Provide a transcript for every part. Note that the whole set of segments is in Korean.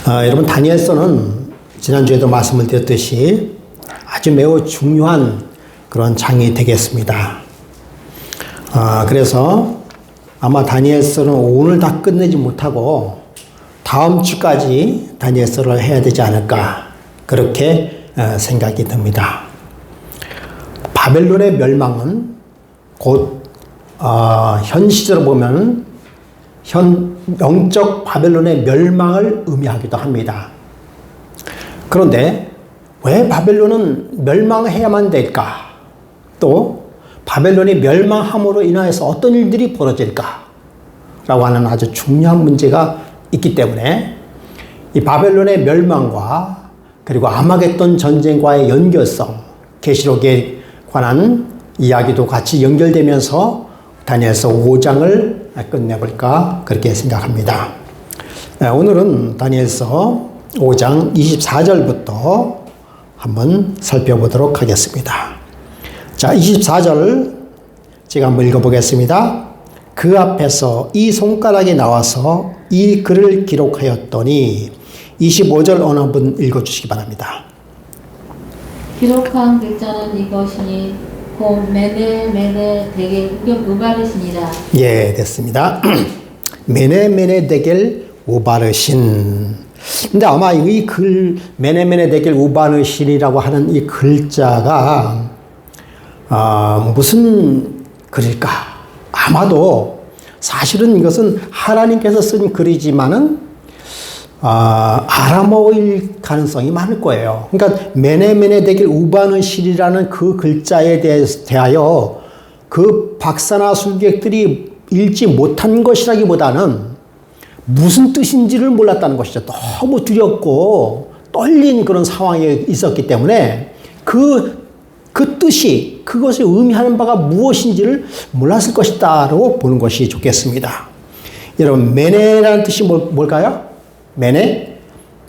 여러분, 다니엘서는 지난주에도 말씀을 드렸듯이 아주 매우 중요한 그런 장이 되겠습니다. 그래서 아마 다니엘서는 오늘 다 끝내지 못하고 다음 주까지 다니엘서를 해야 되지 않을까, 그렇게 생각이 듭니다. 바벨론의 멸망은 곧 현 시절로 보면 영적 바벨론의 멸망을 의미하기도 합니다. 그런데 왜 바벨론은 멸망해야만 될까? 또 바벨론이 멸망함으로 인하여서 어떤 일들이 벌어질까? 라고 하는 아주 중요한 문제가 있기 때문에 이 바벨론의 멸망과 그리고 아마겟돈 전쟁과의 연결성, 계시록에 관한 이야기도 같이 연결되면서 다니엘서 5장을 끝내볼까 그렇게 생각합니다. 오늘은 다니엘서 5장 24절부터 한번 살펴보도록 하겠습니다. 자, 24절 제가 한번 읽어보겠습니다. 그 앞에서 이 손가락이 나와서 이 글을 기록하였더니 25절 어느 분 읽어주시기 바랍니다. 기록한 글자는 이것이니 곧 메네 데겔 우바르신이라. 예, 됐습니다. 메네 데겔 우바르신. 근데 아마 이 메네 데겔 우바르신이라고 하는 이 글자가 무슨 글일까? 아마도 사실은 이것은 하나님께서 쓴 글이지만은 아람어일 가능성이 많을 거예요. 그러니까 메네 데겔 우바르신이라는 그 글자에 대하여 그 박사나 술객들이 읽지 못한 것이라기보다는 무슨 뜻인지를 몰랐다는 것이죠. 너무 두렵고 떨린 그런 상황에 있었기 때문에 그 뜻이, 그것이 의미하는 바가 무엇인지를 몰랐을 것이다라고 보는 것이 좋겠습니다. 여러분, 메네라는 뜻이 뭘까요?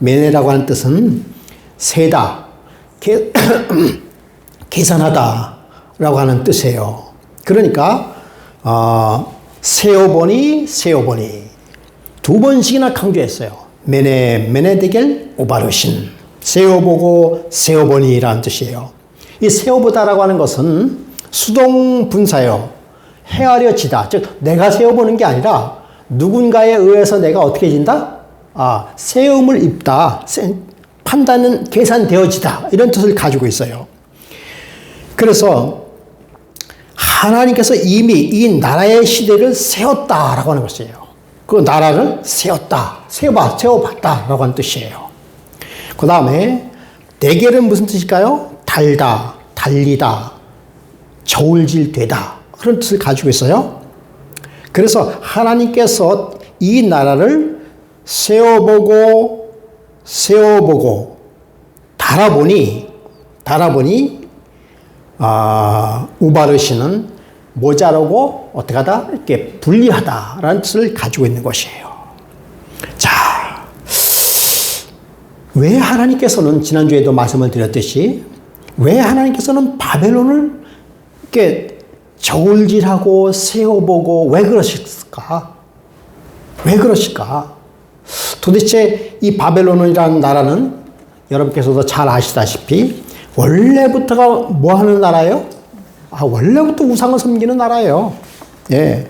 메네라고 하는 뜻은 세다, 계산하다 라고 하는 뜻이에요. 그러니까 세어보니 두 번씩이나 강조했어요. 메네 데겔 우바르신, 세어보고 세어보니라는 뜻이에요. 이 세어보다라고 하는 것은 수동분사예요. 헤아려지다, 즉 내가 세어보는 게 아니라 누군가에 의해서 내가 어떻게 진다? 세움을 입다, 판단은 계산되어지다, 이런 뜻을 가지고 있어요. 그래서 하나님께서 이미 이 나라의 시대를 세웠다라고 하는 것이에요. 그 나라를 세웠다, 세워봤다라고 하는 뜻이에요. 그 다음에 데겔은 무슨 뜻일까요? 달다, 달리다, 저울질되다, 그런 뜻을 가지고 있어요. 그래서 하나님께서 이 나라를 세워보고 달아보니 우바르시는 모자라고 어떻게 하다? 이렇게 분리하다라는 뜻을 가지고 있는 것이에요. 자, 왜 하나님께서는, 지난주에도 말씀을 드렸듯이, 왜 하나님께서는 바벨론을 이렇게 저울질하고 세워보고 왜 그러실까? 왜 그러실까? 도대체 이 바벨론이라는 나라는 여러분께서도 잘 아시다시피 원래부터가 뭐 하는 나라예요? 원래부터 우상을 섬기는 나라예요. 예.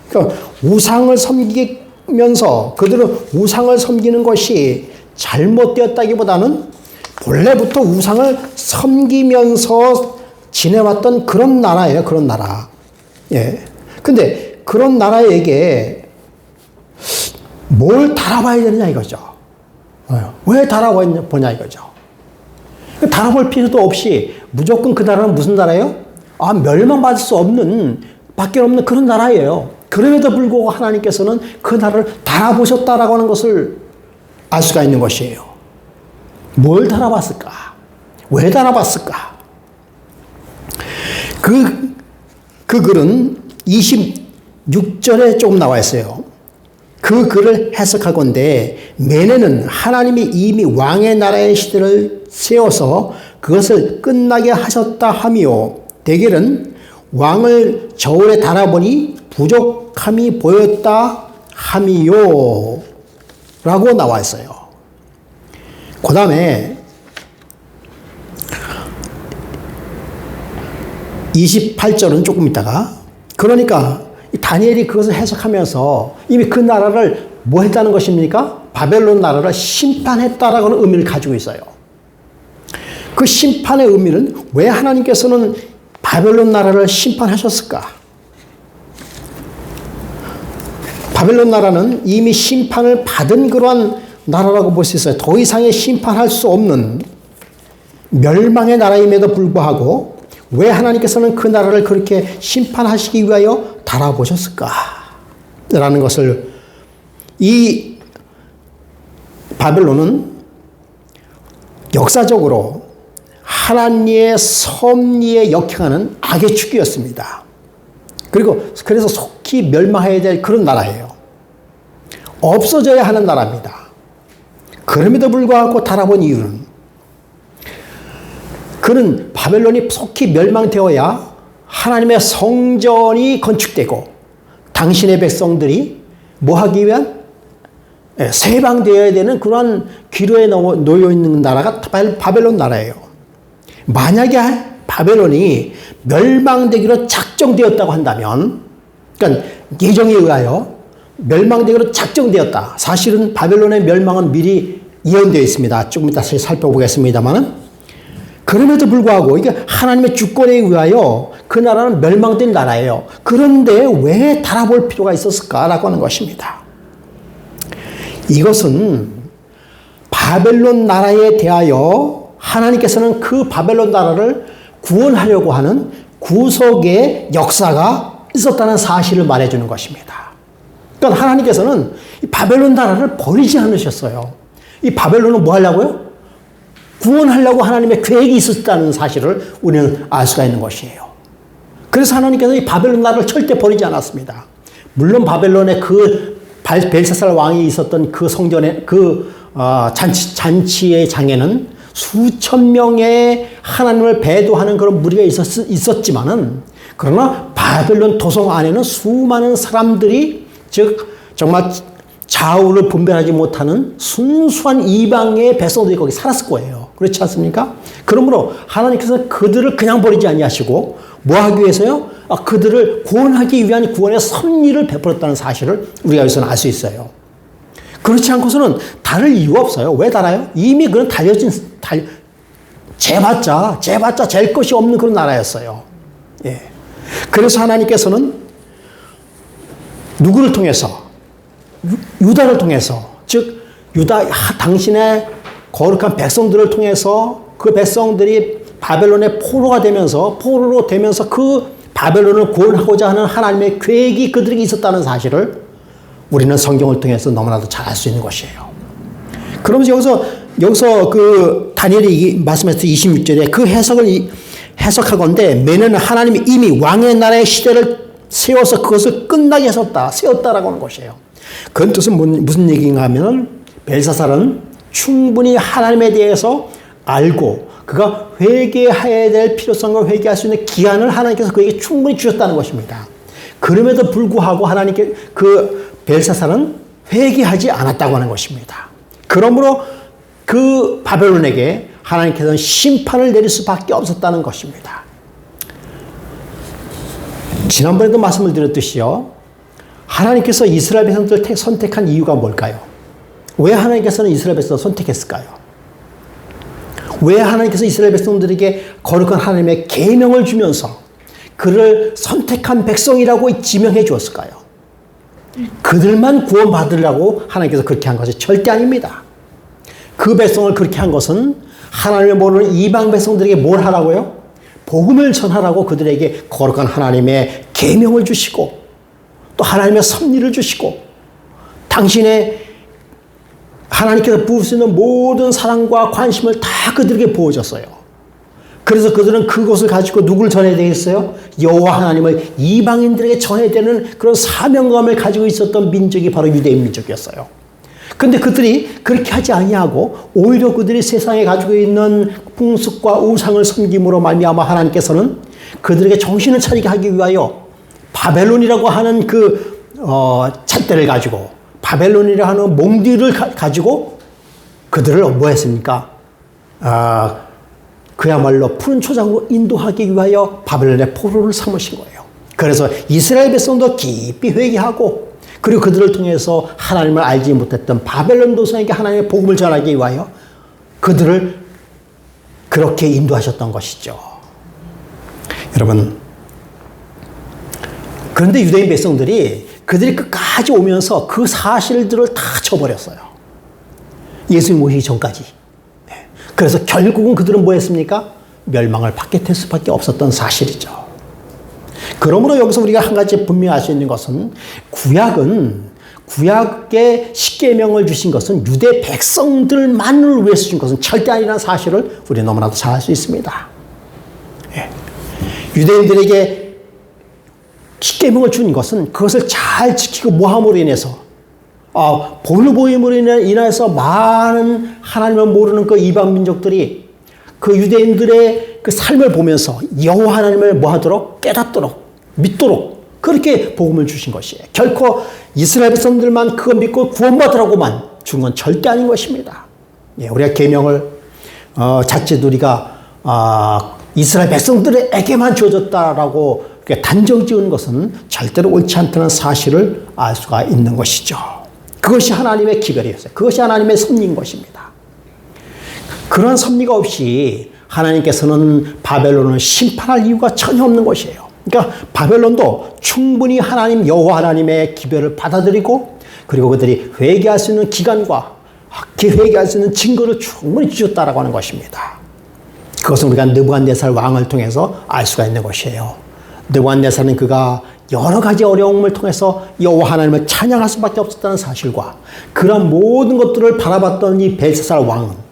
그러니까 우상을 섬기면서 그들은 우상을 섬기는 것이 잘못되었다기보다는 본래부터 우상을 섬기면서 지내왔던 그런 나라예요. 그런 나라. 예. 근데 그런 나라에게 뭘 달아봐야 되느냐 이거죠. 왜 달아보냐 이거죠. 달아볼 필요도 없이 무조건 그 나라는 무슨 나라예요? 멸망받을 수 없는, 밖에 없는 그런 나라예요. 그럼에도 불구하고 하나님께서는 그 나라를 달아보셨다라고 하는 것을 알 수가 있는 것이에요. 뭘 달아봤을까? 왜 달아봤을까? 그 글은 26절에 조금 나와 있어요. 그 글을 해석하건대 메네는 하나님이 이미 왕의 나라의 시대를 세워서 그것을 끝나게 하셨다 하며, 데겔은 왕을 저울에 달아보니 부족함이 보였다 함이요 라고 나와 있어요. 그 다음에 28절은 조금 있다가, 그러니까 다니엘이 그것을 해석하면서 이미 그 나라를 뭐 했다는 것입니까? 바벨론 나라를 심판했다라고는 의미를 가지고 있어요. 그 심판의 의미는 왜 하나님께서는 바벨론 나라를 심판하셨을까? 바벨론 나라는 이미 심판을 받은 그러한 나라라고 볼 수 있어요. 더 이상의 심판할 수 없는 멸망의 나라임에도 불구하고 왜 하나님께서는 그 나라를 그렇게 심판하시기 위하여 달아보셨을까? 라는 것을, 이 바벨론은 역사적으로 하나님의 섭리에 역행하는 악의 축이었습니다. 그래서 속히 멸망해야 될 그런 나라예요. 없어져야 하는 나라입니다. 그럼에도 불구하고 달아본 이유는, 그는 바벨론이 속히 멸망되어야 하나님의 성전이 건축되고 당신의 백성들이 뭐 하기 위한, 세방되어야 되는 그러한 기로에 놓여 있는 나라가 바벨론 나라예요. 만약에 바벨론이 멸망되기로 작정되었다고 한다면, 그러니까 예정에 의하여 멸망되기로 작정되었다. 사실은 바벨론의 멸망은 미리 예언되어 있습니다. 조금 이따 살펴보겠습니다만은, 그럼에도 불구하고 이게 하나님의 주권에 의하여 그 나라는 멸망된 나라예요. 그런데 왜 달아볼 필요가 있었을까라고 하는 것입니다. 이것은 바벨론 나라에 대하여 하나님께서는 그 바벨론 나라를 구원하려고 하는 구속의 역사가 있었다는 사실을 말해주는 것입니다. 그러니까 하나님께서는 이 바벨론 나라를 버리지 않으셨어요. 이 바벨론은 뭐 하려고요? 구원하려고 하나님의 계획이 있었다는 사실을 우리는 알 수가 있는 것이에요. 그래서 하나님께서 이 바벨론 나라를 절대 버리지 않았습니다. 물론 바벨론의 그 벨사살 왕이 있었던 그 성전의 잔치의 장에는 수천 명의 하나님을 배도하는 그런 무리가 있었지만은, 그러나 바벨론 도성 안에는 수많은 사람들이, 즉 정말 좌우를 분별하지 못하는 순수한 이방의 백성들이 거기 살았을 거예요. 그렇지 않습니까? 그러므로 하나님께서 그들을 그냥 버리지 아니하시고 뭐 하기 위해서요? 그들을 구원하기 위한 구원의 섭리를 베풀었다는 사실을 우리가 여기서는 알 수 있어요. 그렇지 않고서는 다를 이유가 없어요. 왜 달아요? 이미 그런 재봤자 잴 것이 없는 그런 나라였어요. 예. 그래서 하나님께서는 누구를 통해서? 유다를 통해서, 즉 당신의 거룩한 백성들을 통해서 그 백성들이 바벨론의 포로로 되면서 그 바벨론을 구원하고자 하는 하나님의 계획이 그들에게 있었다는 사실을 우리는 성경을 통해서 너무나도 잘 알 수 있는 것이에요. 그러면서 여기서 그 다니엘이 말씀했을 때 26절에 그 해석하건대 매는 하나님이 이미 왕의 나라의 시대를 세워서 그것을 끝나게 세웠다라고 하는 것이에요. 그 뜻은 무슨 얘기인가 하면, 벨사살은 충분히 하나님에 대해서 알고 그가 회개해야 될 필요성을 회개할 수 있는 기한을 하나님께서 그에게 충분히 주셨다는 것입니다. 그럼에도 불구하고 하나님께 그 벨사살은 회개하지 않았다고 하는 것입니다. 그러므로 그 바벨론에게 하나님께서는 심판을 내릴 수밖에 없었다는 것입니다. 지난번에도 말씀을 드렸듯이요, 하나님께서 이스라엘 백성들을 선택한 이유가 뭘까요? 왜 하나님께서는 이스라엘 백성을 선택했을까요? 왜 하나님께서 이스라엘 백성들에게 거룩한 하나님의 계명을 주면서 그를 선택한 백성이라고 지명해 주었을까요? 그들만 구원받으려고 하나님께서 그렇게 한 것이 절대 아닙니다. 그 백성을 그렇게 한 것은 하나님을 모르는 이방 백성들에게 뭘 하라고요? 복음을 전하라고 그들에게 거룩한 하나님의 계명을 주시고 또 하나님의 섭리를 주시고 당신의 하나님께서 부으시는 모든 사랑과 관심을 다 그들에게 부어줬어요. 그래서 그들은 그것을 가지고 누구를 전해야 되겠어요? 여호와 하나님을 이방인들에게 전해야 되는 그런 사명감을 가지고 있었던 민족이 바로 유대인 민족이었어요. 근데 그들이 그렇게 하지 아니하고 오히려 그들이 세상에 가지고 있는 풍습과 우상을 섬김으로 말미암아 하나님께서는 그들에게 정신을 차리게 하기 위하여 바벨론이라고 하는 잣대를 가지고 바벨론이라고 하는 몽디를 가지고 그들을 뭐 했습니까? 그야말로 푸른 초장으로 인도하기 위하여 바벨론의 포로를 삼으신 거예요. 그래서 이스라엘 백성도 깊이 회개하고 그리고 그들을 통해서 하나님을 알지 못했던 바벨론 도성에게 하나님의 복음을 전하기 위하여 그들을 그렇게 인도하셨던 것이죠. 여러분, 그런데 유대인 백성들이 그들이 끝까지 오면서 그 사실들을 다 쳐버렸어요. 예수님 오시기 전까지. 그래서 결국은 그들은 뭐 했습니까? 멸망을 받게 될 수밖에 없었던 사실이죠. 그러므로 여기서 우리가 한 가지 분명히 알 수 있는 것은 구약의 십계명을 주신 것은 유대 백성들만을 위해서 준 것은 절대 아니라는 사실을 우리 너무나도 잘 알 수 있습니다. 유대인들에게 십계명을 준 것은 그것을 잘 지키고 모함으로 인해서 본보임으로 인해서 많은 하나님을 모르는 그 이방 민족들이 그 유대인들의 그 삶을 보면서 여호와 하나님을 뭐하도록 깨닫도록 믿도록 그렇게 복음을 주신 것이에요. 결코 이스라엘 백성들만 그거 믿고 구원받으라고만 준 건 절대 아닌 것입니다. 우리가 계명을 자칫 우리가 이스라엘 백성들에게만 주어졌다라고 단정 지은 것은 절대로 옳지 않다는 사실을 알 수가 있는 것이죠. 그것이 하나님의 기별이었어요. 그것이 하나님의 섭리인 것입니다. 그런 섭리가 없이 하나님께서는 바벨론을 심판할 이유가 전혀 없는 것이에요. 그러니까 바벨론도 충분히 하나님 여호와 하나님의 기별을 받아들이고 그리고 그들이 회개할 수 있는 기간과 회개할 수 있는 증거를 충분히 주셨다라고 하는 것입니다. 그것은 우리가 느부갓네살 왕을 통해서 알 수가 있는 것이에요. 느부갓네살은 그가 여러 가지 어려움을 통해서 여호와 하나님을 찬양할 수밖에 없었다는 사실과 그런 모든 것들을 바라봤던 이 벨사살 왕은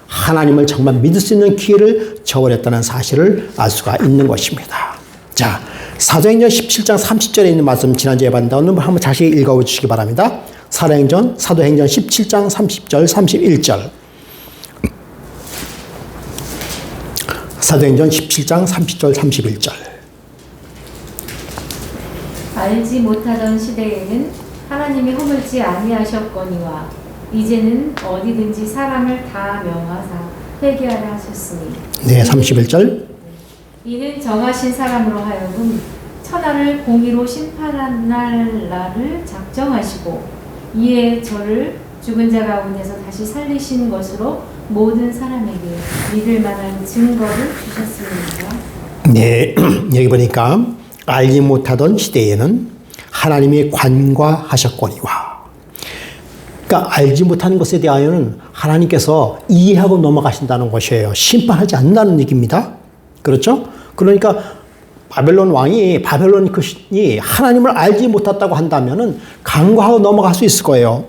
하나님을 정말 믿을 수 있는 기회를 저버렸다는 사실을 알 수가 있는 것입니다. 자, 사도행전 17장 30절에 있는 말씀 지난주에 봤는데 오늘 한번 다시 읽어주시기 바랍니다. 사도행전 17장 30절 31절 사도행전 17장 30절 31절 알지 못하던 시대에는 하나님이 허물지 아니하셨거니와 이제는 어디든지 사람을 다 명하사 회개하라 하셨으니 네, 31절 이는 정하신 사람으로 하여금 천하를 공의로 심판한 날을 작정하시고 이에 저를 죽은 자 가운데서 다시 살리신 것으로 모든 사람에게 믿을 만한 증거를 주셨습니다. 네, 여기 보니까 알지 못하던 시대에는 하나님이 관과하셨거니와 그러니까 알지 못하는 것에 대하여는 하나님께서 이해하고 넘어가신다는 것이에요. 심판하지 않는다는 얘기입니다. 그렇죠? 그러니까 바벨론 왕이 하나님을 알지 못했다고 한다면은 간과하고 넘어갈 수 있을 거예요.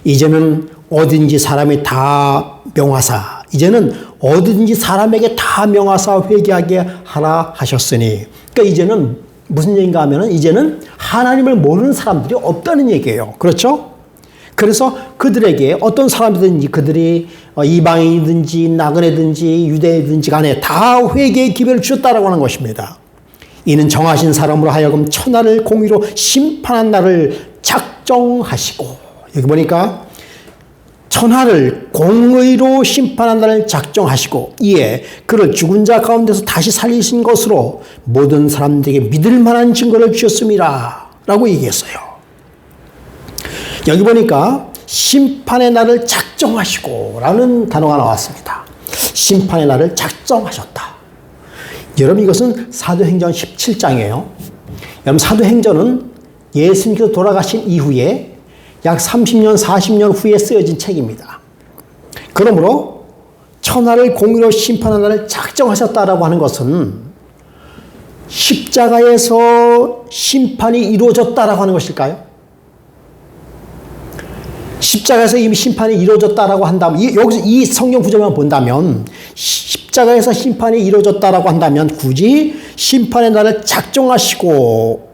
이제는 어딘지 사람이 다 명하사 이제는 어디든지 사람에게 다 명하사 회개하게 하라 하셨으니 그러니까 이제는 무슨 얘기인가 하면은 이제는 하나님을 모르는 사람들이 없다는 얘기예요. 그렇죠? 그래서 그들에게 어떤 사람이든지 그들이 이방인이든지 나그네든지 유대인이든지 간에 다 회개의 기회를 주셨다라고 하는 것입니다. 이는 정하신 사람으로 하여금 천하를 공의로 심판한 날을 작정하시고 여기 보니까 천하를 공의로 심판한 날을 작정하시고 이에 그를 죽은 자 가운데서 다시 살리신 것으로 모든 사람들에게 믿을 만한 증거를 주셨습니다 라고 얘기했어요. 여기 보니까 심판의 날을 작정하시고 라는 단어가 나왔습니다. 심판의 날을 작정하셨다. 여러분 이것은 사도행전 17장이에요. 여러분 사도행전은 예수님께서 돌아가신 이후에 약 30년, 40년 후에 쓰여진 책입니다. 그러므로 천하를 공의로 심판하는 날을 작정하셨다라고 하는 것은 십자가에서 심판이 이루어졌다라고 하는 것일까요? 십자가에서 이미 심판이 이루어졌다라고 한다면 여기서 이 성경 구절만 본다면 십자가에서 심판이 이루어졌다라고 한다면 굳이 심판의 날을 작정하시고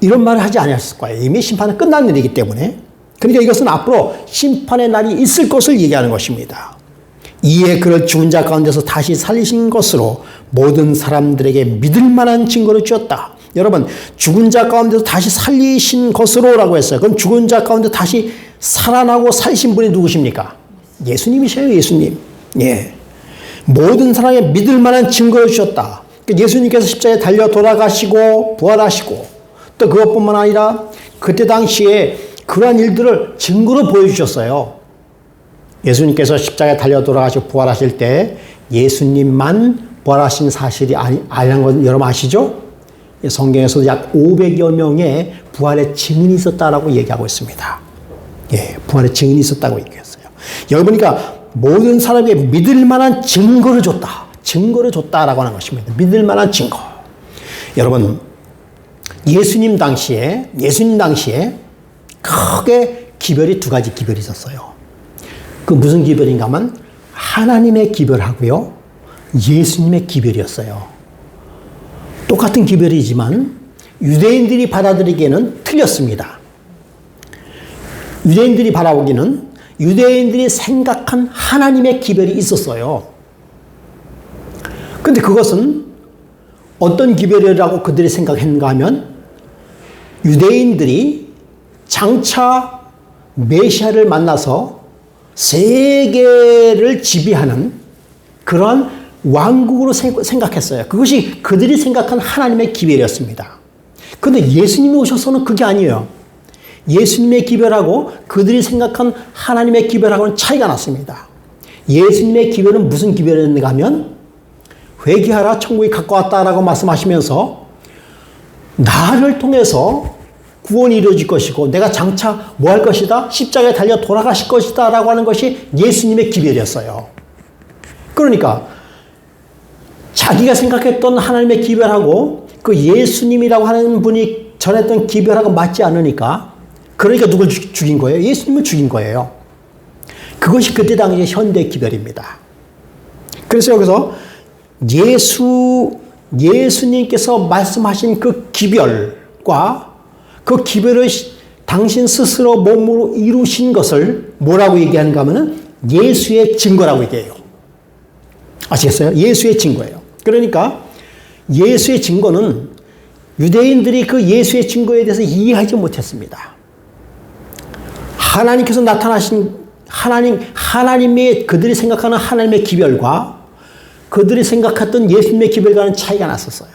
이런 말을 하지 않았을 거예요. 이미 심판은 끝난 일이기 때문에. 그러니까 이것은 앞으로 심판의 날이 있을 것을 얘기하는 것입니다. 이에 그를 죽은 자 가운데서 다시 살리신 것으로 모든 사람들에게 믿을 만한 증거를 주었다. 여러분, 죽은 자 가운데서 다시 살리신 것으로라고 했어요. 그럼 죽은 자 가운데 다시 살아나고 살신 분이 누구십니까? 예수님이셔요, 예수님. 예. 모든 사람이 믿을 만한 증거를 주셨다. 예수님께서 십자가에 달려 돌아가시고 부활하시고 또 그것뿐만 아니라 그때 당시에 그러한 일들을 증거로 보여주셨어요. 예수님께서 십자가에 달려 돌아가시고 부활하실 때 예수님만 부활하신 사실이 아니라는 건 여러분 아시죠? 성경에서도 약 500여 명의 부활의 증인이 있었다라고 얘기하고 있습니다. 예, 부활의 증인이 있었다고 얘기했어요. 여러분, 그러니까 모든 사람에게 믿을 만한 증거를 줬다. 증거를 줬다라고 하는 것입니다. 믿을 만한 증거. 여러분, 예수님 당시에 크게 기별이 두 가지 기별이 있었어요. 그 무슨 기별인가 하면 하나님의 기별하고요, 예수님의 기별이었어요. 똑같은 기별이지만 유대인들이 받아들이기에는 틀렸습니다. 유대인들이 바라보기는 유대인들이 생각한 하나님의 기별이 있었어요. 근데 그것은 어떤 기별이라고 그들이 생각했는가 하면 유대인들이 장차 메시아를 만나서 세계를 지배하는 그러한 왕국으로 생각했어요. 그것이 그들이 생각한 하나님의 기별이었습니다. 그런데 예수님이 오셔서는 그게 아니에요. 예수님의 기별하고 그들이 생각한 하나님의 기별하고는 차이가 났습니다. 예수님의 기별은 무슨 기별이었는가 하면 회개하라, 천국이 가까웠다라고 말씀하시면서 나를 통해서 구원이 이루어질 것이고 내가 장차 뭐 할 것이다? 십자가에 달려 돌아가실 것이다 라고 하는 것이 예수님의 기별이었어요. 그러니까 자기가 생각했던 하나님의 기별하고 그 예수님이라고 하는 분이 전했던 기별하고 맞지 않으니까, 그러니까 누굴 죽인 거예요? 예수님을 죽인 거예요. 그것이 그때 당시의 현대 기별입니다. 그래서 여기서 예수님께서 말씀하신 그 기별과 그 기별을 당신 스스로 몸으로 이루신 것을 뭐라고 얘기하는가 하면은 예수의 증거라고 얘기해요. 아시겠어요? 예수의 증거예요. 그러니까 예수의 증거는 유대인들이 그 예수의 증거에 대해서 이해하지 못했습니다. 하나님께서 나타나신 하나님의 그들이 생각하는 하나님의 기별과 그들이 생각했던 예수님의 기별과는 차이가 났었어요.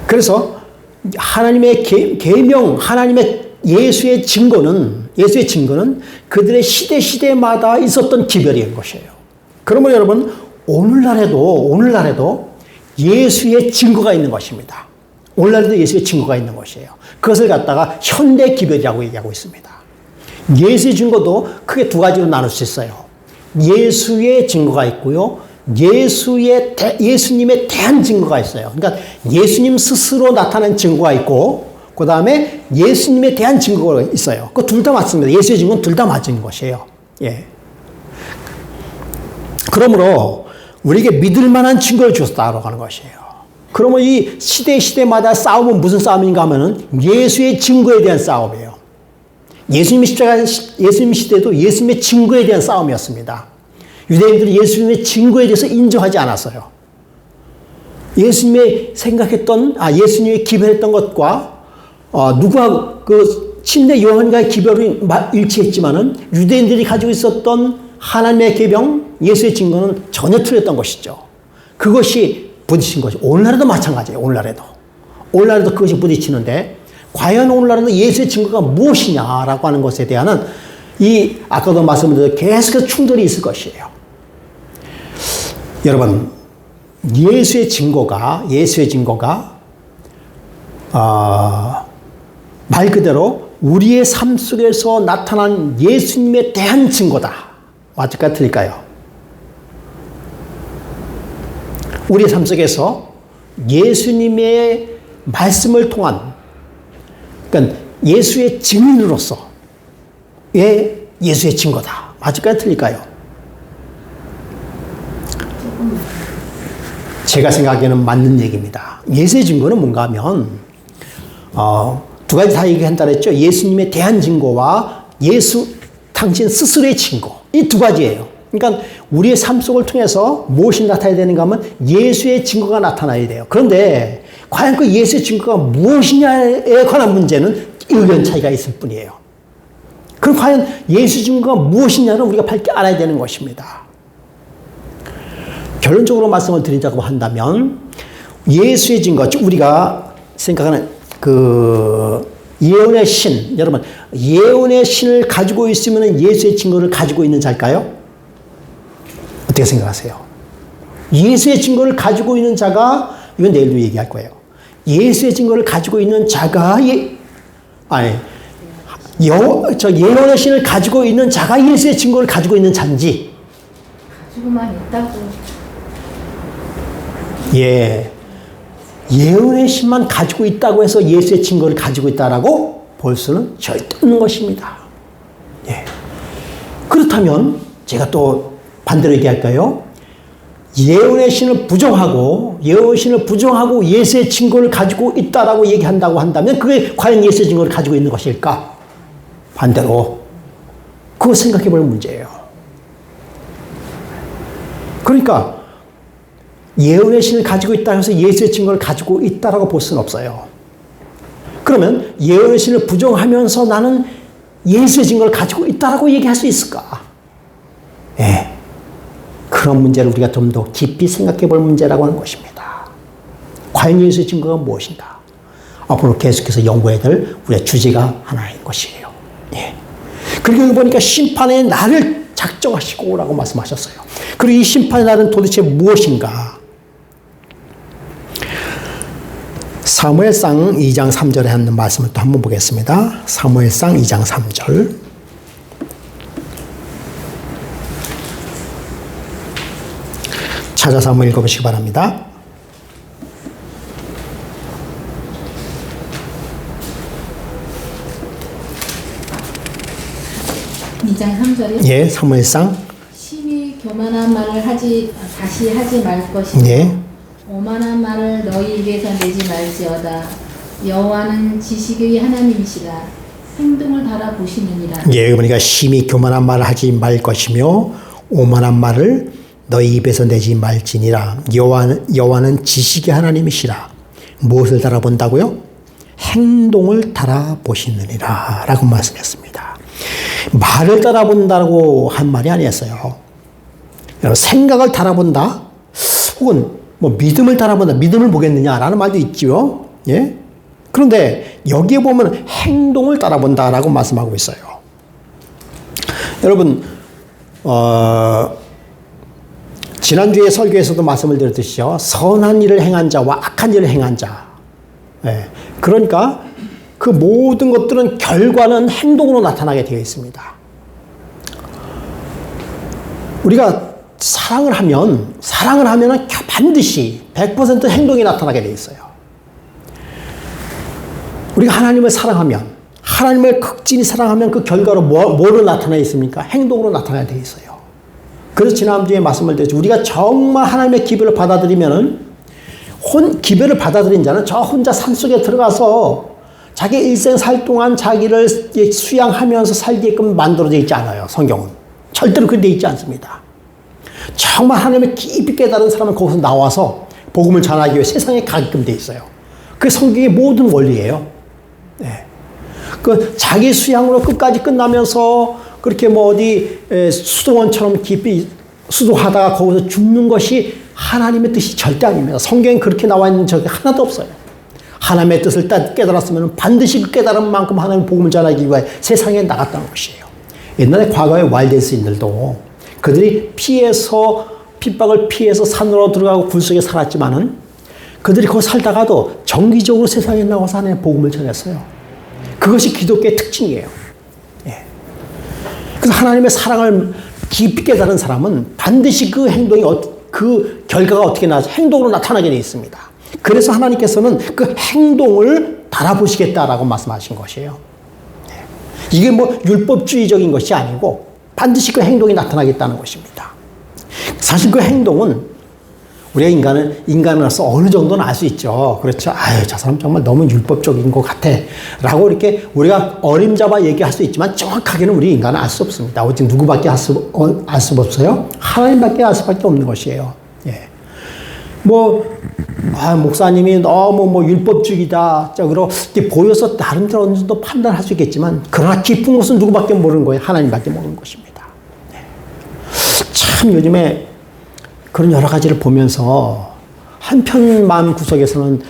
그래서 하나님의 계명, 하나님의 예수의 증거는 그들의 시대마다 있었던 기별인 것이에요. 그러면 여러분, 오늘날에도 예수의 증거가 있는 것입니다. 오늘날에도 예수의 증거가 있는 것이에요. 그것을 갖다가 현대 기별이라고 얘기하고 있습니다. 예수의 증거도 크게 두 가지로 나눌 수 있어요. 예수의 증거가 있고요, 예수님에 대한 증거가 있어요. 그러니까 예수님 스스로 나타난 증거가 있고, 그 다음에 예수님에 대한 증거가 있어요. 그 둘 다 맞습니다. 예수의 증거는 둘 다 맞은 것이에요. 예. 그러므로 우리에게 믿을 만한 증거를 주셨다고 하는 것이에요. 그러면 이 시대마다 싸움은 무슨 싸움인가 하면은 예수의 증거에 대한 싸움이에요. 예수님 시대도 예수님의 증거에 대한 싸움이었습니다. 유대인들이 예수님의 증거에 대해서 인정하지 않았어요. 예수님의 예수님의 기별했던 것과 누구와 그 침례 요한과의 기별이 일치했지만은 유대인들이 가지고 있었던 하나님의 계명, 예수의 증거는 전혀 틀렸던 것이죠. 그것이 부딪힌 것이 오늘날에도 마찬가지예요. 오늘날에도 그것이 부딪히는데, 과연 오늘날에도 예수의 증거가 무엇이냐라고 하는 것에 대한 아까도 말씀드린 계속해서 충돌이 있을 것이에요. 여러분, 예수의 증거가 말 그대로 우리의 삶 속에서 나타난 예수님에 대한 증거다. 맞을까요? 틀릴까요? 우리의 삶 속에서 예수님의 말씀을 통한, 그러니까 예수의 증인으로서의 예수의 증거다. 맞을까요? 틀릴까요? 제가 생각하기에는 맞는 얘기입니다. 예수의 증거는 뭔가 하면 두 가지 다 얘기한다 그랬죠. 예수님에 대한 증거와 당신 스스로의 증거, 이 두 가지예요. 그러니까 우리의 삶 속을 통해서 무엇이 나타나야 되는가 하면 예수의 증거가 나타나야 돼요. 그런데 과연 그 예수의 증거가 무엇이냐에 관한 문제는 의견 차이가 있을 뿐이에요. 그럼 과연 예수 증거가 무엇이냐를 우리가 밝게 알아야 되는 것입니다. 결론적으로 말씀을 드리자고 한다면 예수의 증거, 즉 우리가 생각하는 그 예언의 신, 여러분 예언의 신을 가지고 있으면 예수의 증거를 가지고 있는 자일까요? 어떻게 생각하세요? 예수의 증거를 가지고 있는 자가, 이건 내일도 얘기할 거예요. 예수의 증거를 가지고 있는 자가 예언의 신을 가지고 있는 자가 예수의 증거를 가지고 있는 자인지. 가지고만 있다고. 예언의 신만 가지고 있다고 해서 예수의 증거를 가지고 있다라고 볼 수는 절대 없는 것입니다. 그렇다면 제가 또 반대로 얘기할까요? 예언의 신을 부정하고 예수의 증거를 가지고 있다라고 얘기한다고 한다면 그게 과연 예수의 증거를 가지고 있는 것일까? 반대로 그거 생각해 볼 문제예요. 그러니까 예언의 신을 가지고 있다 해서 예수의 증거를 가지고 있다라고 볼 수는 없어요. 그러면 예언의 신을 부정하면서 나는 예수의 증거를 가지고 있다라고 얘기할 수 있을까? 그런 문제를 우리가 좀 더 깊이 생각해 볼 문제라고 하는 것입니다. 과연 예수의 증거가 무엇인가? 앞으로 계속해서 연구해야 될 우리의 주제가 하나인 것이에요. 그리고 여기 보니까 심판의 날을 작정하시고 라고 말씀하셨어요. 그리고 이 심판의 날은 도대체 무엇인가? 사무엘상 2장 3절에 하는 말씀을 또 한번 보겠습니다. 사무엘상 2장 3절. 찾아서 한번 읽어보시기 바랍니다. 이 장 3절에 예, 사무엘상. 심히 교만한 말을 다시 하지 말 것이며 예. 오만한 말을 너희 입에서 내지 말지어다. 여호와는 지식의 하나님이시라. 행동을 달아보시느니라. 예, 그러니까 심히 교만한 말을 하지 말 것이며 오만한 말을 너희 입에서 내지 말지니라. 여호와는 지식의 하나님이시라. 무엇을 달아본다고요? 행동을 달아보시느니라 라고 말씀했습니다. 말을 달아본다고 한 말이 아니었어요. 생각을 달아본다, 혹은 뭐 믿음을 달아본다, 믿음을 보겠느냐라는 말도 있죠. 예? 그런데 여기에 보면 행동을 따라본다라고 말씀하고 있어요. 여러분, 지난주에 설교에서도 말씀을 드렸듯이요. 선한 일을 행한 자와 악한 일을 행한 자. 그러니까 그 모든 것들은 결과는 행동으로 나타나게 되어 있습니다. 우리가 사랑을 하면 반드시 100% 행동이 나타나게 되어 있어요. 우리가 하나님을 사랑하면, 하나님을 극진히 사랑하면 그 결과로 뭐로 나타나 있습니까? 행동으로 나타나게 되어 있어요. 그래서 지난주에 말씀을 드렸죠. 우리가 정말 하나님의 기별을 받아들이면은, 기별을 받아들인 자는 저 혼자 산속에 들어가서 자기 일생 살 동안 자기를 수양하면서 살게끔 만들어져 있지 않아요. 성경은. 절대로 그렇게 되어 있지 않습니다. 정말 하나님을 깊이 깨달은 사람은 거기서 나와서 복음을 전하기 위해 세상에 가게끔 되어 있어요. 그게 성경의 모든 원리예요. 그 자기 수양으로 끝까지 끝나면서 그렇게 뭐 어디 수도원처럼 깊이 수도하다가 거기서 죽는 것이 하나님의 뜻이 절대 아닙니다. 성경에 그렇게 나와 있는 적이 하나도 없어요. 하나님의 뜻을 깨달았으면 반드시 그 깨달은 만큼 하나님의 복음을 전하기 위해 세상에 나갔다는 것이에요. 옛날에 과거에 와일드스인들도 그들이 핍박을 피해서 산으로 들어가고 굴속에 살았지만은 그들이 거기 살다가도 정기적으로 세상에 나와서 하나님의 복음을 전했어요. 그것이 기독교의 특징이에요. 그래서 하나님의 사랑을 깊이 깨달은 사람은 반드시 그 행동이, 그 결과가 어떻게 행동으로 나타나게 되어 있습니다. 그래서 하나님께서는 그 행동을 달아보시겠다라고 말씀하신 것이에요. 이게 뭐 율법주의적인 것이 아니고 반드시 그 행동이 나타나겠다는 것입니다. 사실 그 행동은 우리가 인간으로서 어느 정도는 알 수 있죠. 그렇죠. 저 사람 정말 너무 율법적인 것 같아. 라고 이렇게 우리가 어림잡아 얘기할 수 있지만 정확하게는 우리 인간은 알 수 없습니다. 오직 누구밖에 알 수 없어요? 하나님밖에 알 수밖에 없는 것이에요. 목사님이 너무 율법주의다. 그러고 보여서 나름대로 어느 정도 판단할 수 있겠지만, 그러나 깊은 것은 누구밖에 모르는 거예요. 하나님밖에 모르는 것입니다. 네. 참 요즘에 그런 여러 가지를 보면서 한편 마음 구석에서는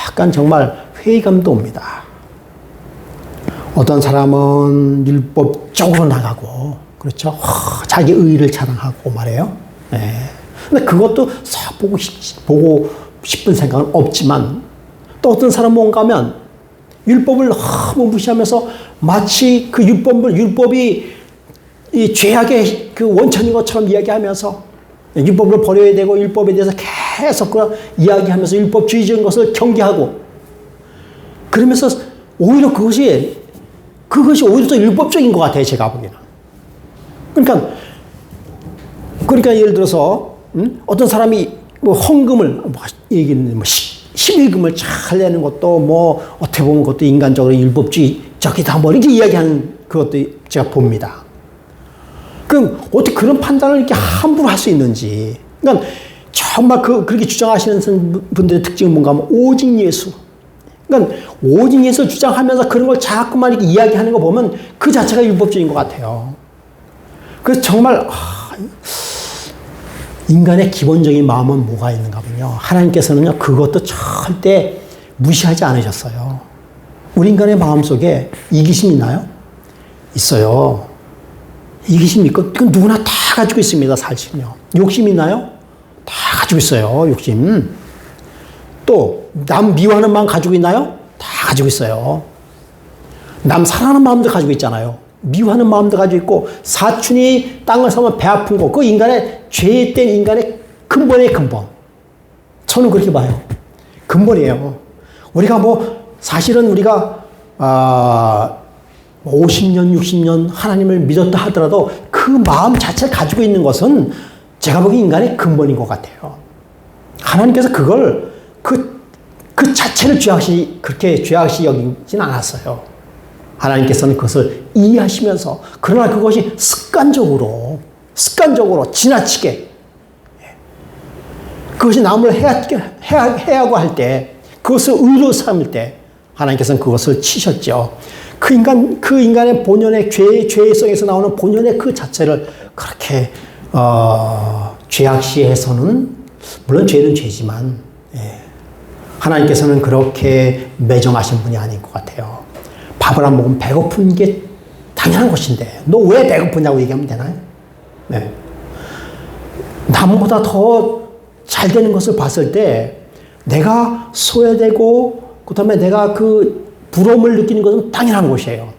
약간 정말 회의감도 옵니다. 어떤 사람은 율법적으로 나가고, 그렇죠? 자기 의의를 자랑하고 말해요. 네. 근데 그것도 보고 싶은 생각은 없지만, 또 어떤 사람은 뭔가 하면 율법을 너무 무시하면서 마치 그 율법이 이 죄악의 그 원천인 것처럼 이야기하면서 율법을 버려야 되고 율법에 대해서 계속 이야기하면서 율법주의적인 것을 경계하고, 그러면서 오히려 그것이 오히려 더 율법적인 것 같아요, 제가 보기에는. 그러니까 예를 들어서 어떤 사람이 헌금을 얘기는 11금을 잘 내는 것도 어떻게 보면 그것도 인간적으로 율법주의적이다 이렇게 이야기하는 그것도 제가 봅니다. 그럼 어떻게 그런 판단을 이렇게 함부로 할 수 있는지. 그러니까 정말 그렇게 주장하시는 분들의 특징은 뭔가 하면 오직 예수. 그러니까 오직 예수를 주장하면서 그런 걸 자꾸만 이렇게 이야기하는 거 보면 그 자체가 율법적인 것 같아요. 그래서 정말 인간의 기본적인 마음은 뭐가 있는가 보면요. 하나님께서는요, 그것도 절대 무시하지 않으셨어요. 우리 인간의 마음 속에 이기심 있나요? 있어요. 이기심 있고, 그건 누구나 다 가지고 있습니다, 사실은요. 욕심 있나요? 다 가지고 있어요, 욕심. 또, 남 미워하는 마음 가지고 있나요? 다 가지고 있어요. 남 사랑하는 마음도 가지고 있잖아요. 미워하는 마음도 가지고 있고, 사춘이 땅을 사면 배 아픈 거, 그 인간의 죄된 인간의 근본의 근본. 저는 그렇게 봐요. 근본이에요. 우리가 사실은 우리가 50년, 60년 하나님을 믿었다 하더라도 그 마음 자체를 가지고 있는 것은 제가 보기엔 인간의 근본인 것 같아요. 하나님께서 그걸 그 자체를 그렇게 죄악시 여기진 않았어요. 하나님께서는 그것을 이해하시면서, 그러나 그것이 습관적으로 지나치게 그것이 남을 해하고 할 때, 그것을 의로 삼을 때 하나님께서는 그것을 치셨죠. 그 인간의 본연의 죄성에서 나오는 본연의 그 자체를 그렇게 죄악시해서는, 물론 죄는 죄지만 하나님께서는 그렇게 매정하신 분이 아닌 것 같아요. 밥을 안 먹으면 배고픈 게 당연한 것인데 너 왜 배고프냐고 얘기하면 되나요? 네. 남보다 더 잘 되는 것을 봤을 때 내가 소외되고 그다음에 내가 그 부러움을 느끼는 것은 당연한 것이에요.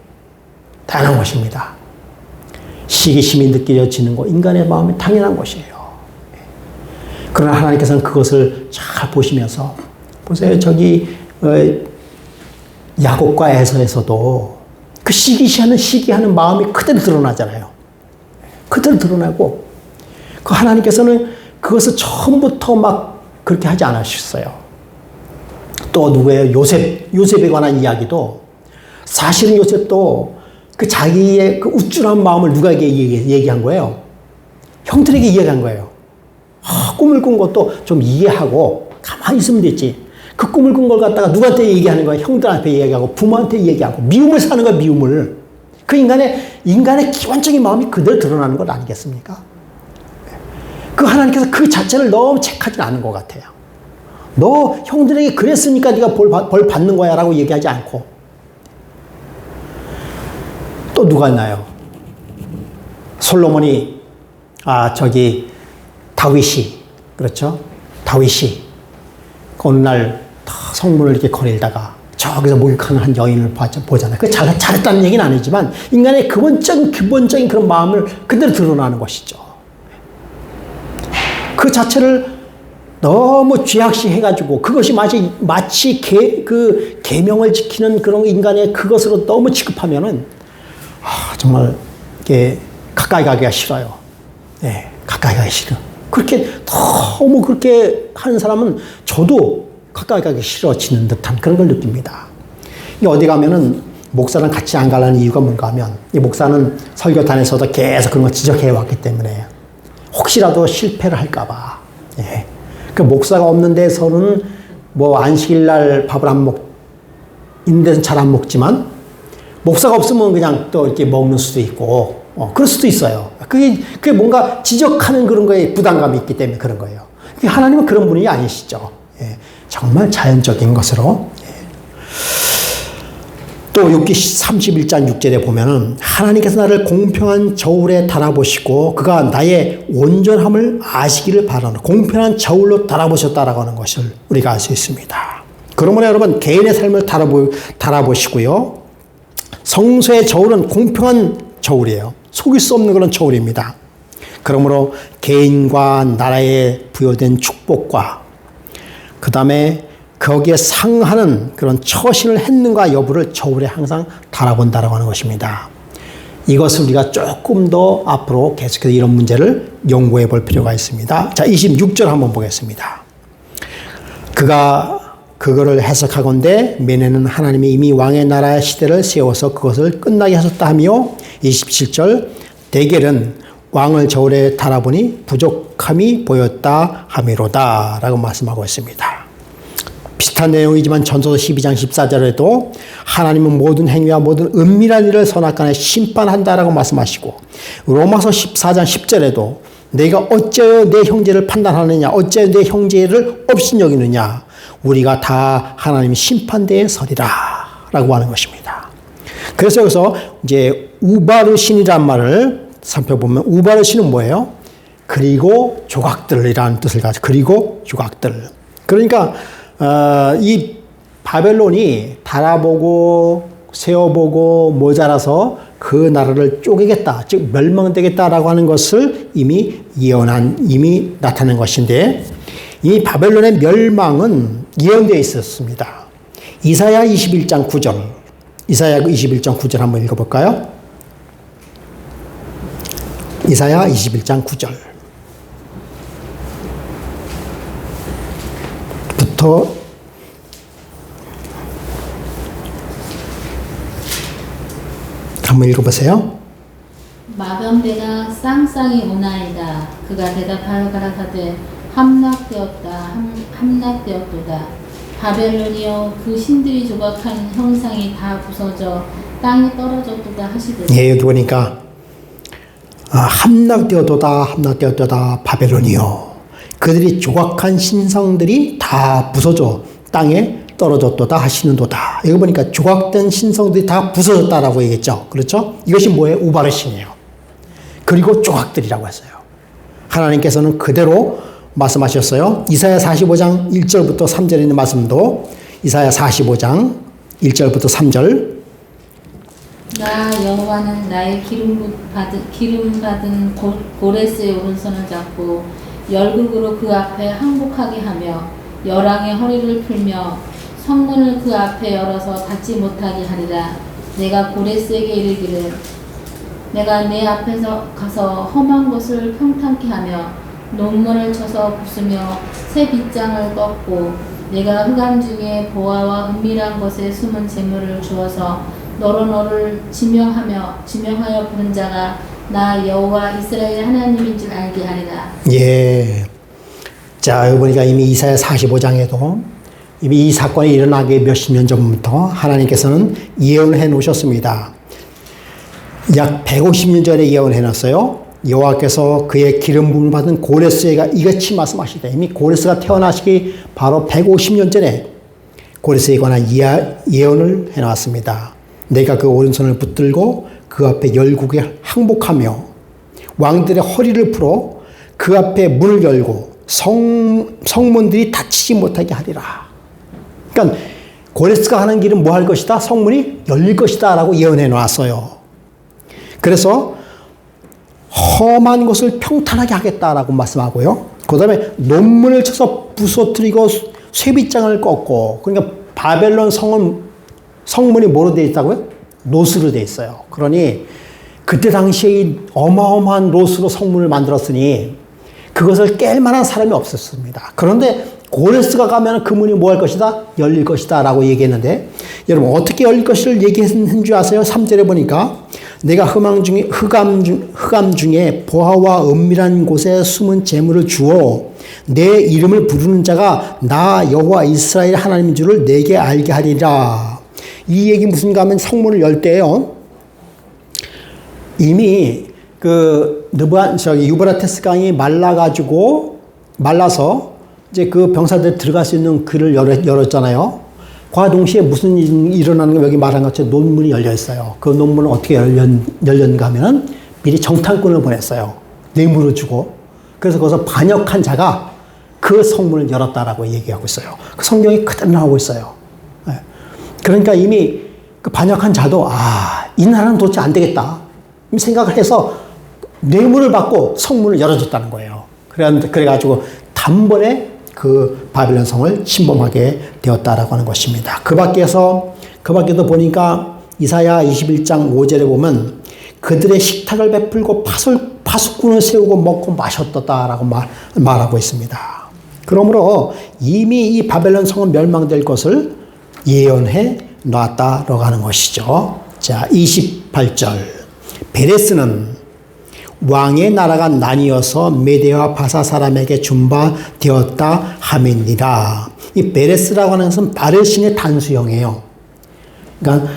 당연한 것입니다. 시기심이 느껴지는 것, 인간의 마음이 당연한 것이에요. 그러나 하나님께서는 그것을 잘 보시면서, 보세요. 야곱과 에서에서도 그 시기하는 마음이 그대로 드러나잖아요. 그대로 드러나고, 그 하나님께서는 그것을 처음부터 막 그렇게 하지 않으셨어요. 또 누구예요? 요셉에 관한 이야기도, 사실은 요셉도 그 자기의 그 우쭐한 마음을 누구에게 얘기한 거예요? 형들에게 이야기한 거예요. 꿈을 꾼 것도 좀 이해하고 가만히 있으면 됐지. 그 꿈을 꾼 걸 갖다가 누구한테 얘기하는 거야? 형들한테 얘기하고 부모한테 얘기하고 미움을 사는 거야, 미움을. 그 인간의 기본적인 마음이 그대로 드러나는 것 아니겠습니까? 그 하나님께서 그 자체를 너무 체크하지 않은 것 같아요. 너 형들에게 그랬으니까 네가 벌 받는 거야 라고 얘기하지 않고. 또 누가 있나요? 솔로몬이 다윗이, 그렇죠? 다윗이 어느 날 성문을 이렇게 거닐다가 저기서 목욕하는 한 여인을 보잖아요. 그 잘했다는 얘기는 아니지만 인간의 기본적인 그런 마음을 그대로 드러나는 것이죠. 그 자체를 너무 죄악시 해가지고 그것이 마치 그 계명을 지키는 그런 인간의 그것으로 너무 취급하면은 정말 이게 가까이 가기가 싫어요. 네, 가까이 가기 싫어. 너무 그렇게 하는 사람은 저도 가까이 가기 싫어지는 듯한 그런 걸 느낍니다. 어디 가면은 목사랑 같이 안 가려는 이유가 뭔가 하면, 이 목사는 설교단에서도 계속 그런 거 지적해 왔기 때문에 혹시라도 실패를 할까봐. 예. 그 목사가 없는 데서는 뭐 안식일날 밥을 안 있는 데는 잘 안 먹지만 목사가 없으면 그냥 또 이렇게 먹는 수도 있고 그럴 수도 있어요. 그게 뭔가 지적하는 그런 거에 부담감이 있기 때문에 그런 거예요. 하나님은 그런 분이 아니시죠. 예, 정말 자연적인 것으로. 예. 또 욥기 31장 6절에 보면은 하나님께서 나를 공평한 저울에 달아보시고 그가 나의 온전함을 아시기를 바라는 공평한 저울로 달아보셨다라고 하는 것을 우리가 알 수 있습니다. 그러므로 여러분 개인의 삶을 달아보시고요. 성소의 저울은 공평한 저울이에요. 속일 수 없는 그런 저울입니다. 그러므로 개인과 나라에 부여된 축복과 그 다음에 거기에 상하는 그런 처신을 했는가 여부를 저울에 항상 달아본다라고 하는 것입니다. 이것을 우리가 조금 더 앞으로 계속해서 이런 문제를 연구해 볼 필요가 있습니다. 자, 26절 한번 보겠습니다. 그가 그거를 해석하건대 메네는 하나님이 이미 왕의 나라의 시대를 세워서 그것을 끝나게 하셨다 하며 27절 대겔은 왕을 저울에 달아보니 부족함이 보였다 하미로다 라고 말씀하고 있습니다. 비슷한 내용이지만 전도서 12장 14절에도 하나님은 모든 행위와 모든 은밀한 일을 선악간에 심판한다라고 말씀하시고 로마서 14장 10절에도 내가 어찌하여 내 형제를 판단하느냐 어찌하여 내 형제를 업신여기느냐 우리가 다 하나님 심판대에 서리라 라고 하는 것입니다. 그래서 여기서 이제 우바르신이란 말을 살펴보면 우바르신은 뭐예요? 그리고 조각들이라는 뜻을 가지고 그리고 조각들. 그러니까 이 바벨론이 달아보고 세어보고 모자라서 그 나라를 쪼개겠다, 즉 멸망되겠다라고 하는 것을 이미 나타낸 것인데 이 바벨론의 멸망은 예언되어 있었습니다. 이사야 21장 9절, 이사야 21장 9절 한번 읽어볼까요? 이사야 21장 9절 부터 한번 읽어보세요. 마병대가 쌍쌍이 오나이다. 그가 대답하여 가라사대 함락되었다. 함락되었도다. 바벨론이여 그 신들이 조각한 형상이 다 부서져 땅에 떨어졌도다 하시더라. 예, 여기 보니까 함락되었도다 바벨론이여 그들이 조각한 신성들이 다 부서져 땅에 떨어졌도다 하시는도다. 여기 보니까 조각된 신성들이 다 부서졌다라고 얘기했죠. 그렇죠? 이것이 뭐예요? 우바르신이에요. 그리고 조각들이라고 했어요. 하나님께서는 그대로 말씀하셨어요. 이사야 45장 1절부터 3절에 있는 말씀도 이사야 45장 1절부터 3절 나 여호와는 나의 기름 받은 고레스의 오른손을 잡고 열국으로 그 앞에 항복하게 하며 열왕의 허리를 풀며 성문을 그 앞에 열어서 닫지 못하게 하리라. 내가 고레스에게 이르기를 내가 내 앞에서 가서 험한 것을 평탄케 하며 논문을 쳐서 부수며 새 빗장을 꺾고 내가 흑암 중에 보화와 은밀한 것에 숨은 재물을 주어서 너를 지명하여 부른 자가 나 여호와 이스라엘 하나님인 줄 알게 하리라. 예. 자, 여기 보니까 이미 이사야 45장에도 이미 이 사건이 일어나기 몇십 년 전부터 하나님께서는 예언을 해 놓으셨습니다. 약 150년 전에 예언해 놨어요. 여호와께서 그의 기름 부음을 받은 고레스에게 이같이 말씀하시되 이미 고레스가 태어나시기 바로 150년 전에 고레스에 관한 예언을 해 놨습니다. 내가 그 오른손을 붙들고 그 앞에 열국에 항복하며 왕들의 허리를 풀어 그 앞에 문을 열고 성문들이 닫히지 못하게 하리라. 그러니까 고레스가 하는 길은 뭐 할 것이다? 성문이 열릴 것이다 라고 예언해 놨어요. 그래서 험한 것을 평탄하게 하겠다라고 말씀하고요. 그 다음에 논문을 쳐서 부서뜨리고 쇠빗장을 꺾고 그러니까 바벨론 성문이 뭐로 되어 있다고요? 노스로 되어 있어요. 그러니 그때 당시에 어마어마한 노스로 성문을 만들었으니 그것을 깰 만한 사람이 없었습니다. 그런데 고레스가 가면 그 문이 뭐 할 것이다? 열릴 것이다 라고 얘기했는데 여러분 어떻게 열릴 것을 얘기한 줄 아세요? 3절에 보니까 내가 흑암 중에 보화와 은밀한 곳에 숨은 재물을 주어 내 이름을 부르는 자가 나 여호와 이스라엘 하나님인 줄을 내게 알게 하리라. 이 얘기 무슨가 하면 성문을 열 때요. 이미 유브라테스 강이 말라서 이제 그 병사들 들어갈 수 있는 길을 열었잖아요. 그와 동시에 무슨 일이 일어나는 거 여기 말한 것처럼 논문이 열려 있어요. 그 논문은 어떻게 열렸는가 하면은 미리 정탐꾼을 보냈어요. 뇌물을 주고. 그래서 거기서 반역한 자가 그 성문을 열었다라고 얘기하고 있어요. 그 성경이 그대로 나오고 있어요. 그러니까 이미 그 반역한 자도 이 나라는 도대체 안 되겠다 생각을 해서 뇌물을 받고 성문을 열어줬다는 거예요. 그래가지고 단번에 그 바벨론 성을 침범하게 되었다라고 하는 것입니다. 그 밖에도 보니까 이사야 21장 5절에 보면 그들의 식탁을 베풀고 파수꾼을 세우고 먹고 마셨다라고 말하고 있습니다. 그러므로 이미 이 바벨론 성은 멸망될 것을 예언해 놨다라고 하는 것이죠. 자, 28절. 베레스는 왕의 나라가 나뉘어서 메대와 바사 사람에게 준바되었다 함이니라. 이 베레스라고 하는 것은 바르신의 단수형이에요. 그러니까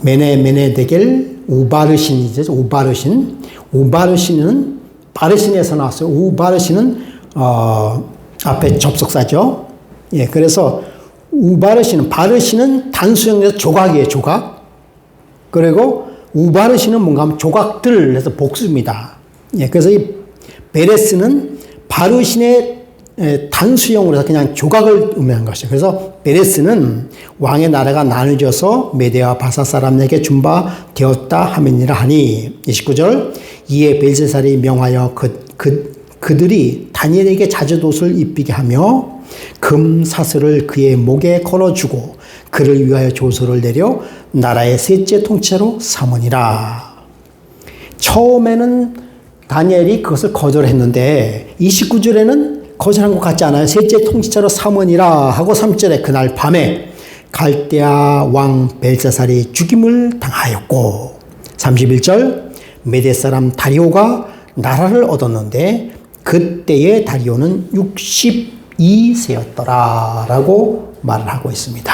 메네데겔 우바르신이죠. 우바르신은 바르신에서 나왔어요. 우바르신은 앞에 접속사죠. 예, 그래서 바르신은 단수형에서 조각이에요. 조각. 그리고 우바르신은 뭔가 하면 조각들 해서 복수입니다. 예, 그래서 이 베레스는 바르신의 단수형으로 해서 그냥 조각을 의미한 것이죠. 그래서 베레스는 왕의 나라가 나누어져서 메대와 바사 사람에게 준바되었다 하면이라 하니. 29절. 이에 벨세살이 명하여 그들이 다니엘에게 자주옷을 입히게 하며 금 사슬을 그의 목에 걸어주고 그를 위하여 조서를 내려 나라의 셋째 통치자로 삼으니라. 처음에는 다니엘이 그것을 거절했는데 29절에는 거절한 것 같지 않아요? 셋째 통치자로 삼으니라 하고 3절에 그날 밤에 갈대아 왕 벨사살이 죽임을 당하였고 31절 메대 사람 다리오가 나라를 얻었는데 그때의 다리오는 62세였더라 라고 말을 하고 있습니다.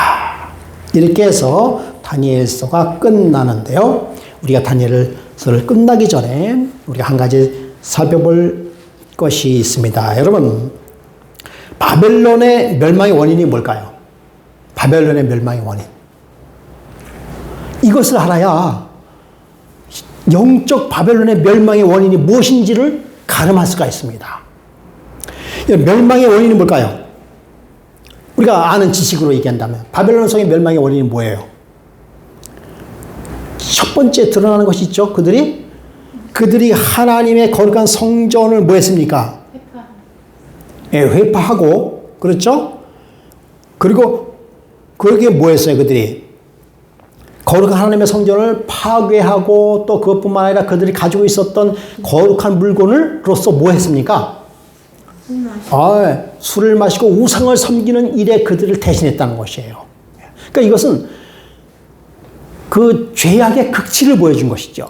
이렇게 해서 다니엘서가 끝나는데요. 우리가 다니엘서를 끝나기 전에 우리가 한 가지 살펴볼 것이 있습니다. 여러분, 바벨론의 멸망의 원인이 뭘까요? 바벨론의 멸망의 원인. 이것을 알아야 영적 바벨론의 멸망의 원인이 무엇인지를 가늠할 수가 있습니다. 멸망의 원인이 뭘까요? 우리가 아는 지식으로 얘기한다면 바벨론 성의 멸망의 원인이 뭐예요? 첫 번째 드러나는 것이 있죠. 그들이 하나님의 거룩한 성전을 뭐 했습니까? 회파하고, 그렇죠? 그리고 그게 뭐 했어요, 그들이? 거룩한 하나님의 성전을 파괴하고 또 그것뿐만 아니라 그들이 가지고 있었던 거룩한 물건으로서 뭐 했습니까? 술을 마시고 우상을 섬기는 일에 그들을 대신했다는 것이에요. 그러니까 이것은 그 죄악의 극치를 보여준 것이죠.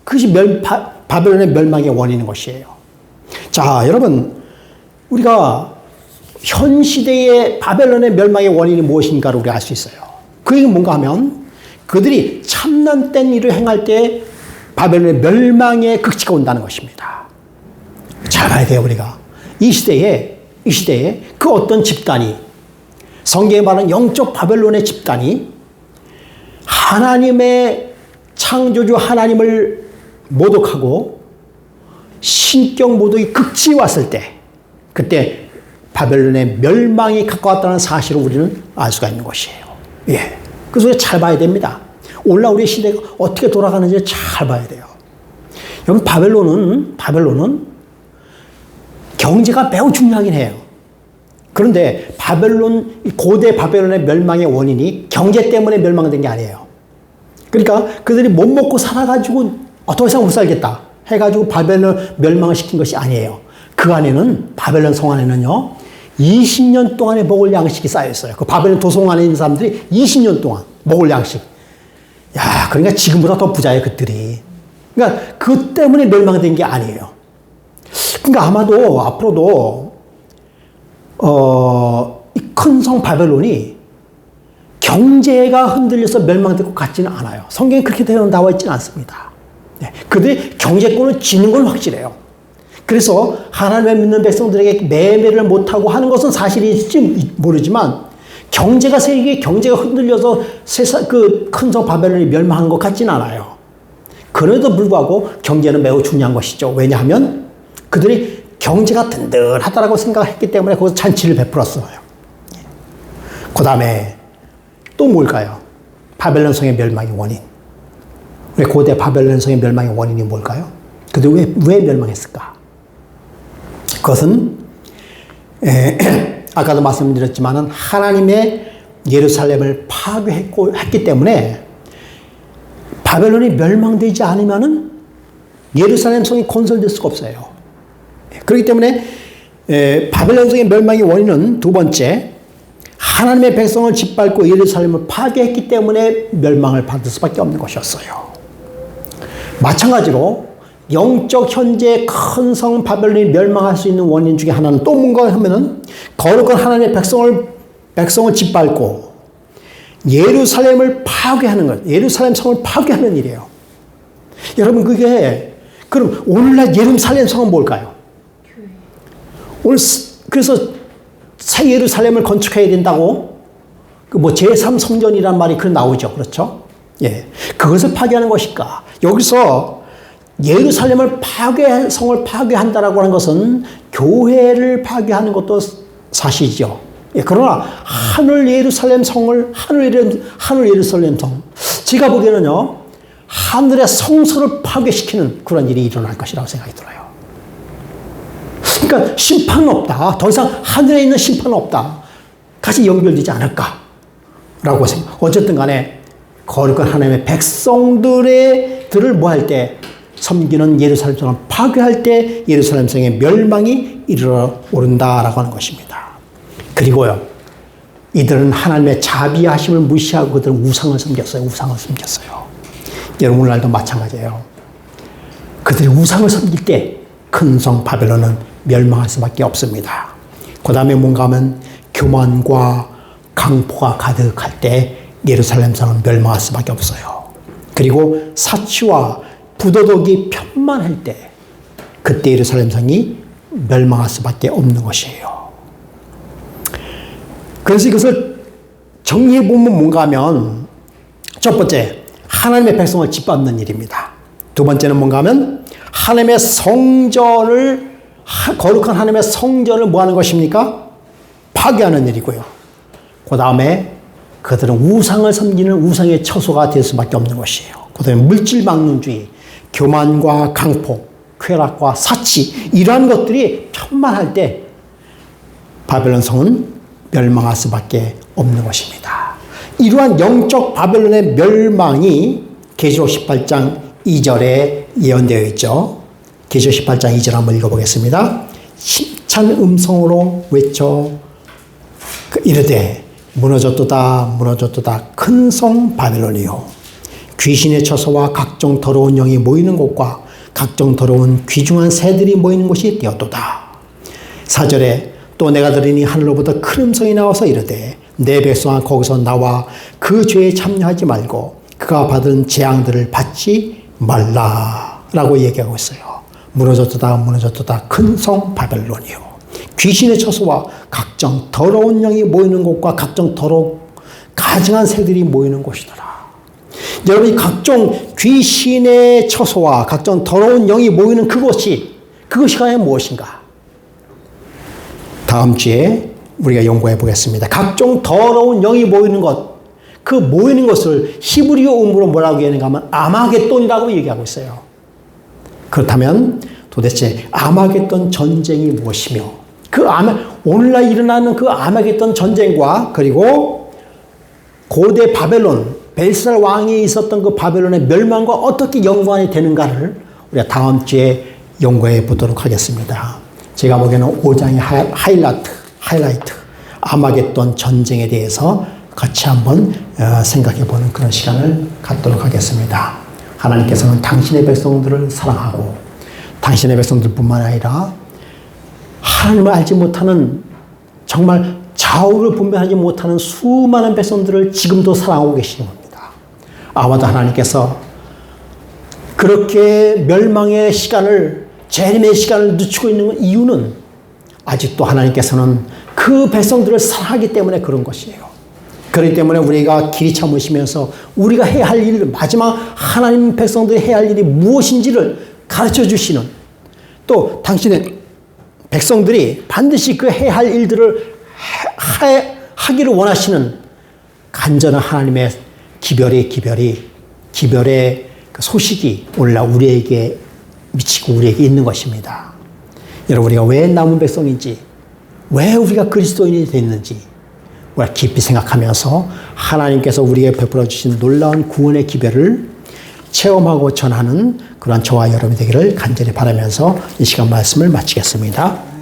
그것이 바벨론의 멸망의 원인인 것이에요. 자, 여러분, 우리가 현 시대의 바벨론의 멸망의 원인이 무엇인가를 우리가 알 수 있어요. 그 얘기는 뭔가 하면 그들이 참난된 일을 행할 때 바벨론의 멸망의 극치가 온다는 것입니다. 잘 봐야 돼요, 우리가. 이 시대에 그 어떤 집단이, 성경에 말하는 영적 바벨론의 집단이 하나님의 창조주 하나님을 모독하고 신격 모독이 극치에 왔을 때, 그때 바벨론의 멸망이 가까웠다는 사실을 우리는 알 수가 있는 것이에요. 예. 그래서 잘 봐야 됩니다. 오늘날 우리 시대가 어떻게 돌아가는지 잘 봐야 돼요. 여러분, 바벨론은 경제가 매우 중요하긴 해요. 그런데 고대 바벨론의 멸망의 원인이 경제 때문에 멸망된 게 아니에요. 그러니까 그들이 못 먹고 살아가지고 더 이상 못 살겠다 해가지고 바벨론 멸망을 시킨 것이 아니에요. 그 안에는, 바벨론 성 안에는요, 20년 동안의 먹을 양식이 쌓여있어요. 그 바벨론 도성 안에 있는 사람들이 20년 동안 먹을 양식. 야, 그러니까 지금보다 더 부자예요, 그들이. 그러니까 그 때문에 멸망된 게 아니에요. 그러니까 아마도 앞으로도 이 큰 성 바벨론이 경제가 흔들려서 멸망될 것 같지는 않아요. 성경에 그렇게 나와 있지는 않습니다. 네, 그들이 경제권을 쥐는 건 확실해요. 그래서 하나님을 믿는 백성들에게 매매를 못하고 하는 것은 사실일지 모르지만 경제가 세계 경제가 흔들려서 세상 그 큰 성 바벨론이 멸망한 것 같지는 않아요. 그래도 불구하고 경제는 매우 중요한 것이죠. 왜냐하면 그들이 경제가 든든하다라고 생각했기 때문에 거기서 잔치를 베풀었어요. 그 다음에 또 뭘까요? 바벨론 성의 멸망의 원인. 우리 고대 바벨론 성의 멸망의 원인이 뭘까요? 그들이 왜 멸망했을까? 그것은 아까도 말씀드렸지만 하나님의 예루살렘을 파괴했기 때문에 바벨론이 멸망되지 않으면 예루살렘 성이 건설될 수가 없어요. 그렇기 때문에 바벨론 성의 멸망의 원인은 두 번째, 하나님의 백성을 짓밟고 예루살렘을 파괴했기 때문에 멸망을 받을 수밖에 없는 것이었어요. 마찬가지로 영적 현재 큰 성 바벨론이 멸망할 수 있는 원인 중에 하나는 또 뭔가 하면은 거룩한 하나님의 백성을 짓밟고 예루살렘을 파괴하는 것, 예루살렘 성을 파괴하는 일이에요. 여러분 그럼 오늘날 예루살렘 성은 뭘까요? 오늘 그래서 새 예루살렘을 건축해야 된다고 뭐 제3성전이란 말이 나오죠. 그렇죠? 예. 그것을 파괴하는 것일까? 여기서 예루살렘을 성을 파괴한다라고 하는 것은 교회를 파괴하는 것도 사실이죠. 예, 그러나 하늘 예루살렘 성, 제가 보기에는요, 하늘의 성소를 파괴시키는 그런 일이 일어날 것이라고 생각이 들어요. 그러니까 심판은 없다. 더 이상 하늘에 있는 심판은 없다. 같이 연결되지 않을까라고 생각. 어쨌든 간에 거룩한 하나님의 백성들을 뭐 할 때, 섬기는 예루살렘 성을 파괴할 때 예루살렘 성의 멸망이 이르러 오른다라고 하는 것입니다. 그리고요, 이들은 하나님의 자비하심을 무시하고 그들은 우상을 섬겼어요. 여러분 오늘날도 마찬가지예요. 그들이 우상을 섬길 때 큰 성 바벨론은 멸망할 수밖에 없습니다. 그 다음에 뭔가 하면 교만과 강포가 가득할 때 예루살렘 성은 멸망할 수밖에 없어요. 그리고 사치와 부도덕이 편만할 때 그때 예루살렘 성이 멸망할 수밖에 없는 것이에요. 그래서 이것을 정리해보면 뭔가 하면 첫 번째, 하나님의 백성을 짓밟는 일입니다. 두 번째는 뭔가 하면 하나님의 성전을, 거룩한 하나님의 성전을 뭐 하는 것입니까? 파괴하는 일이고요. 그 다음에 그들은 우상을 섬기는 우상의 처소가 될 수밖에 없는 것이에요. 그 다음에 물질망론주의, 교만과 강포, 쾌락과 사치, 이러한 것들이 편만할 때 바벨론 성은 멸망할 수밖에 없는 것입니다. 이러한 영적 바벨론의 멸망이 계시록 18장 2절에 예언되어 있죠. 계시록 18장 2절 한번 읽어보겠습니다. 힘찬 음성으로 외쳐 이르되 무너졌도다 무너졌도다 큰 성 바벨론이요 귀신의 처소와 각종 더러운 영이 모이는 곳과 각종 더러운 귀중한 새들이 모이는 곳이 되었도다. 4절에 또 내가 들으니 하늘로부터 큰 음성이 나와서 이르되 내 백성아 거기서 나와 그 죄에 참여하지 말고 그가 받은 재앙들을 받지 말라 라고 얘기하고 있어요. 무너졌도다 무너졌도다 큰 성 바벨론이요 귀신의 처소와 각종 더러운 영이 모이는 곳과 각종 가증한 새들이 모이는 곳이더라. 여러분이 각종 귀신의 처소와 각종 더러운 영이 모이는 그것이 과연 무엇인가? 다음 주에 우리가 연구해 보겠습니다. 각종 더러운 영이 모이는 것, 그 모이는 것을 히브리어 음으로 뭐라고 얘기하는가 하면 아마겟돈이라고 얘기하고 있어요. 그렇다면 도대체 아마겟돈 전쟁이 무엇이며 오늘날 일어나는 그 아마겟돈 전쟁과 그리고 고대 바벨론, 벨살 왕이 있었던 그 바벨론의 멸망과 어떻게 연관이 되는가를 우리가 다음 주에 연구해 보도록 하겠습니다. 제가 보기에는 5장의 하이라이트, 아마겟돈 전쟁에 대해서 같이 한번 생각해 보는 그런 시간을 갖도록 하겠습니다. 하나님께서는 당신의 백성들을 사랑하고 당신의 백성들뿐만 아니라 하나님을 알지 못하는 정말 좌우를 분별하지 못하는 수많은 백성들을 지금도 사랑하고 계시는 겁니다. 아마도 하나님께서 그렇게 멸망의 시간을, 재림의 시간을 늦추고 있는 이유는 아직도 하나님께서는 그 백성들을 사랑하기 때문에 그런 것이에요. 그렇기 때문에 우리가 길이 참으시면서 우리가 해야 할 일, 마지막 하나님 백성들이 해야 할 일이 무엇인지를 가르쳐 주시는, 또 당신의 백성들이 반드시 그 해야 할 일들을 하기를 원하시는 간절한 하나님의 기별의 그 소식이 오늘날 우리에게 미치고 우리에게 있는 것입니다. 여러분, 우리가 왜 남은 백성인지, 왜 우리가 그리스도인이 됐는지 우리가 깊이 생각하면서 하나님께서 우리에게 베풀어 주신 놀라운 구원의 기별을 체험하고 전하는 그러한 저와 여러분이 되기를 간절히 바라면서 이 시간 말씀을 마치겠습니다.